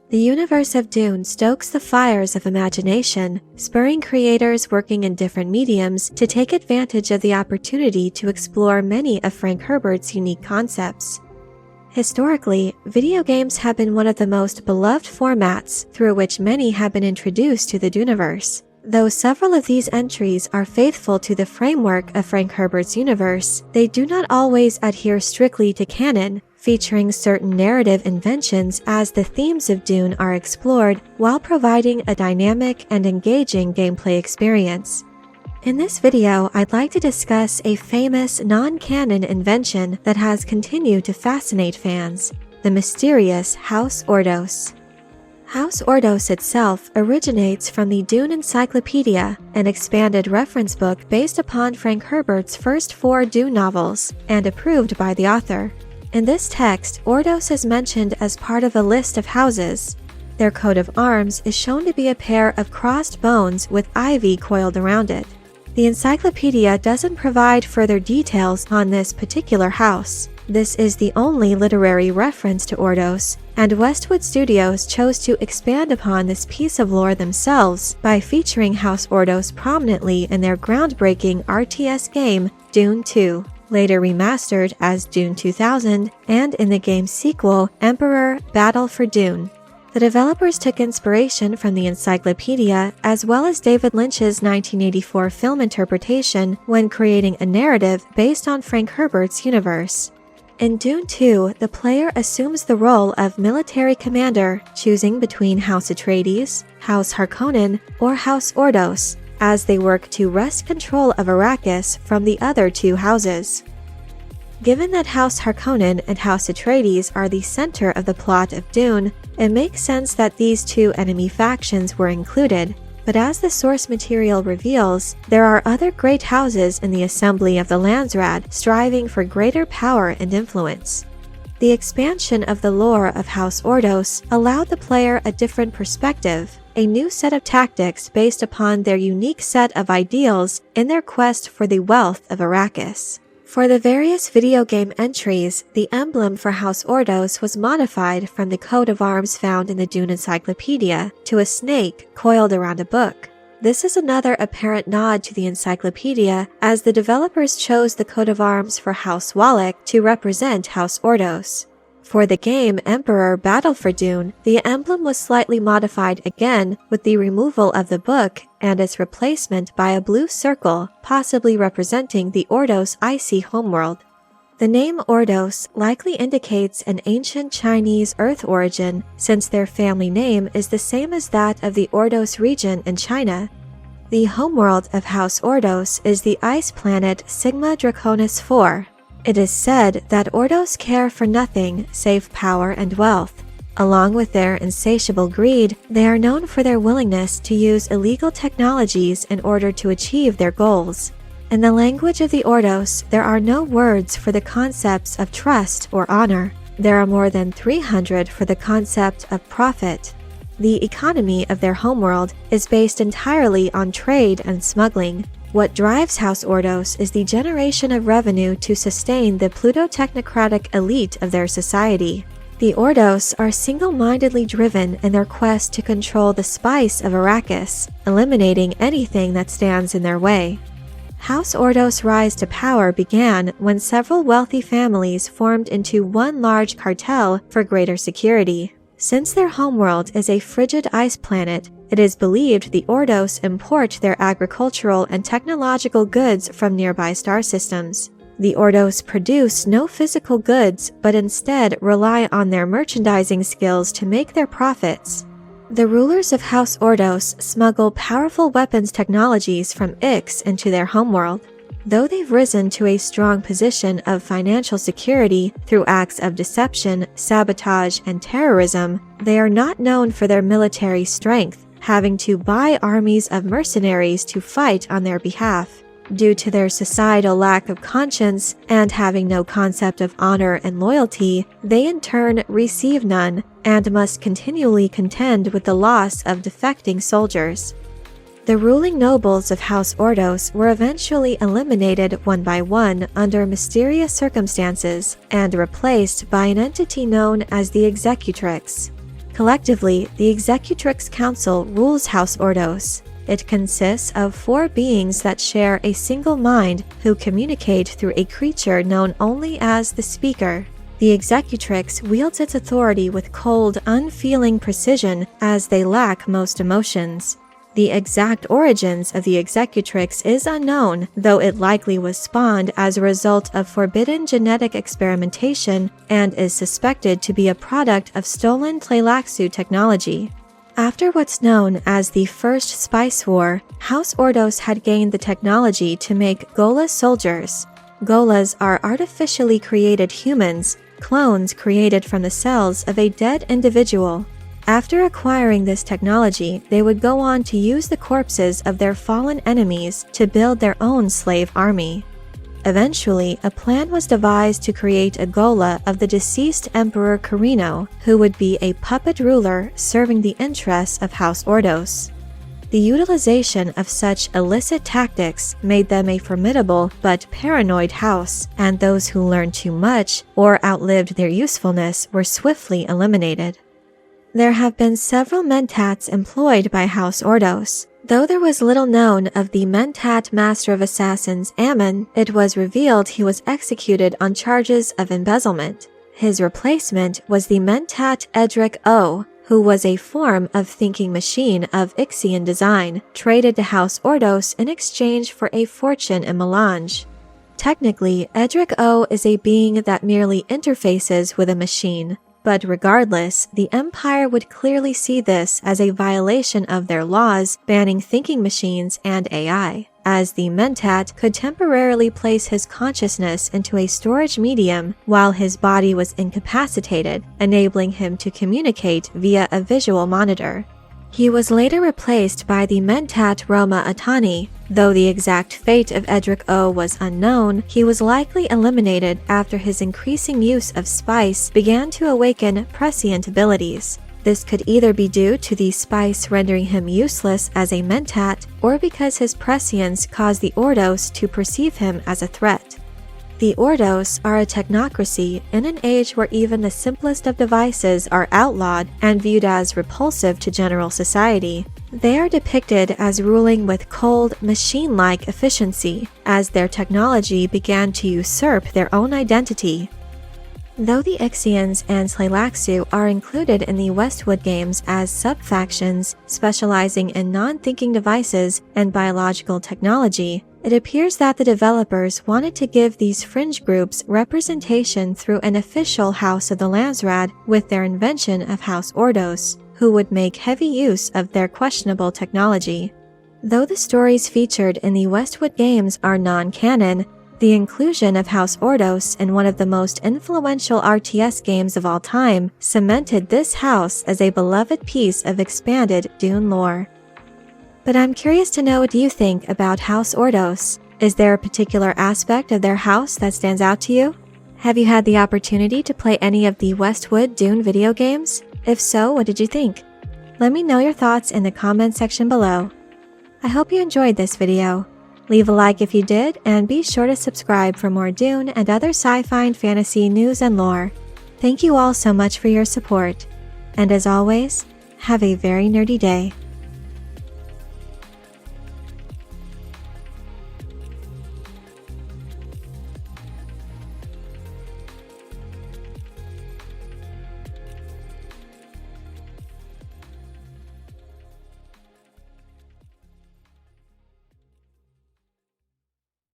The universe of Dune stokes the fires of imagination, spurring creators working in different mediums to take advantage of the opportunity to explore many of Frank Herbert's unique concepts. Historically, video games have been one of the most beloved formats through which many have been introduced to the Duneverse. Though several of these entries are faithful to the framework of Frank Herbert's universe, they do not always adhere strictly to canon, featuring certain narrative inventions as the themes of Dune are explored while providing a dynamic and engaging gameplay experience. In this video, I'd like to discuss a famous non-canon invention that has continued to fascinate fans, the mysterious House Ordos. House Ordos itself originates from the Dune Encyclopedia, an expanded reference book based upon Frank Herbert's first 4 Dune novels and approved by the author. In this text, Ordos is mentioned as part of a list of houses. Their coat of arms is shown to be a pair of crossed bones with ivy coiled around it. The encyclopedia doesn't provide further details on this particular house. This is the only literary reference to Ordos, and Westwood Studios chose to expand upon this piece of lore themselves by featuring House Ordos prominently in their groundbreaking RTS game Dune 2, later remastered as Dune 2000, and in the game's sequel, Emperor Battle for Dune. The developers took inspiration from the encyclopedia as well as David Lynch's 1984 film interpretation when creating a narrative based on Frank Herbert's universe. In Dune 2, the player assumes the role of military commander, choosing between House Atreides, House Harkonnen, or House Ordos, as they work to wrest control of Arrakis from the other 2 houses. Given that House Harkonnen and House Atreides are the center of the plot of Dune, it makes sense that these 2 enemy factions were included, but as the source material reveals, there are other great houses in the assembly of the Landsraad striving for greater power and influence. The expansion of the lore of House Ordos allowed the player a different perspective, a new set of tactics based upon their unique set of ideals in their quest for the wealth of Arrakis. For the various video game entries, the emblem for House Ordos was modified from the coat of arms found in the Dune Encyclopedia to a snake coiled around a book. This is another apparent nod to the encyclopedia, as the developers chose the coat of arms for House Wallach to represent House Ordos. For the game Emperor Battle for Dune, the emblem was slightly modified again with the removal of the book and its replacement by a blue circle, possibly representing the Ordos icy homeworld. The name Ordos likely indicates an ancient Chinese Earth origin, since their family name is the same as that of the Ordos region in China. The homeworld of House Ordos is the ice planet Sigma Draconis IV. It is said that Ordos care for nothing save power and wealth. Along with their insatiable greed, they are known for their willingness to use illegal technologies in order to achieve their goals. In the language of the Ordos, there are no words for the concepts of trust or honor. There are more than 300 for the concept of profit. The economy of their homeworld is based entirely on trade and smuggling. What drives House Ordos is the generation of revenue to sustain the pluto-technocratic elite of their society. The Ordos are single-mindedly driven in their quest to control the spice of Arrakis, eliminating anything that stands in their way. House Ordos' rise to power began when several wealthy families formed into one large cartel for greater security. Since their homeworld is a frigid ice planet, it is believed the Ordos import their agricultural and technological goods from nearby star systems. The Ordos produce no physical goods, but instead rely on their merchandising skills to make their profits. The rulers of House Ordos smuggle powerful weapons technologies from Ix into their homeworld. Though they've risen to a strong position of financial security through acts of deception, sabotage, and terrorism, they are not known for their military strength, having to buy armies of mercenaries to fight on their behalf. Due to their societal lack of conscience and having no concept of honor and loyalty, they in turn receive none and must continually contend with the loss of defecting soldiers. The ruling nobles of House Ordos were eventually eliminated one by one under mysterious circumstances and replaced by an entity known as the Executrix. Collectively, the Executrix Council rules House Ordos. It consists of 4 beings that share a single mind who communicate through a creature known only as the Speaker. The Executrix wields its authority with cold, unfeeling precision as they lack most emotions. The exact origins of the Executrix is unknown, though it likely was spawned as a result of forbidden genetic experimentation and is suspected to be a product of stolen Tleilaxu technology. After what's known as the First Spice War, House Ordos had gained the technology to make Gola soldiers. Golas are artificially created humans, clones created from the cells of a dead individual. After acquiring this technology, they would go on to use the corpses of their fallen enemies to build their own slave army. Eventually, a plan was devised to create a Gola of the deceased Emperor Carino, who would be a puppet ruler serving the interests of House Ordos. The utilization of such illicit tactics made them a formidable but paranoid house, and those who learned too much or outlived their usefulness were swiftly eliminated. There have been several mentats employed by House Ordos. Though there was little known of the mentat master of assassins Ammon, it was revealed he was executed on charges of embezzlement. His replacement was the mentat Edric O, who was a form of thinking machine of Ixian design, traded to House Ordos in exchange for a fortune in melange. Technically, Edric O is a being that merely interfaces with a machine. But regardless, the Empire would clearly see this as a violation of their laws banning thinking machines and AI, as the mentat could temporarily place his consciousness into a storage medium while his body was incapacitated, enabling him to communicate via a visual monitor. He was later replaced by the mentat Roma Atani. Though the exact fate of Edric O was unknown, he was likely eliminated after his increasing use of spice began to awaken prescient abilities. This could either be due to the spice rendering him useless as a mentat, or because his prescience caused the Ordos to perceive him as a threat. The Ordos are a technocracy in an age where even the simplest of devices are outlawed and viewed as repulsive to general society. They are depicted as ruling with cold, machine-like efficiency, as their technology began to usurp their own identity. Though the Ixians and Tleilaxu are included in the Westwood games as sub-factions specializing in non-thinking devices and biological technology, it appears that the developers wanted to give these fringe groups representation through an official House of the Landsraad with their invention of House Ordos, who would make heavy use of their questionable technology. Though the stories featured in the Westwood games are non-canon, the inclusion of House Ordos in one of the most influential RTS games of all time cemented this house as a beloved piece of expanded Dune lore. But I'm curious to know what you think about House Ordos. Is there a particular aspect of their house that stands out to you? Have you had the opportunity to play any of the Westwood Dune video games? If so, what did you think? Let me know your thoughts in the comment section below. I hope you enjoyed this video. Leave a like if you did, and be sure to subscribe for more Dune and other sci-fi and fantasy news and lore. Thank you all so much for your support. And as always, have a very nerdy day.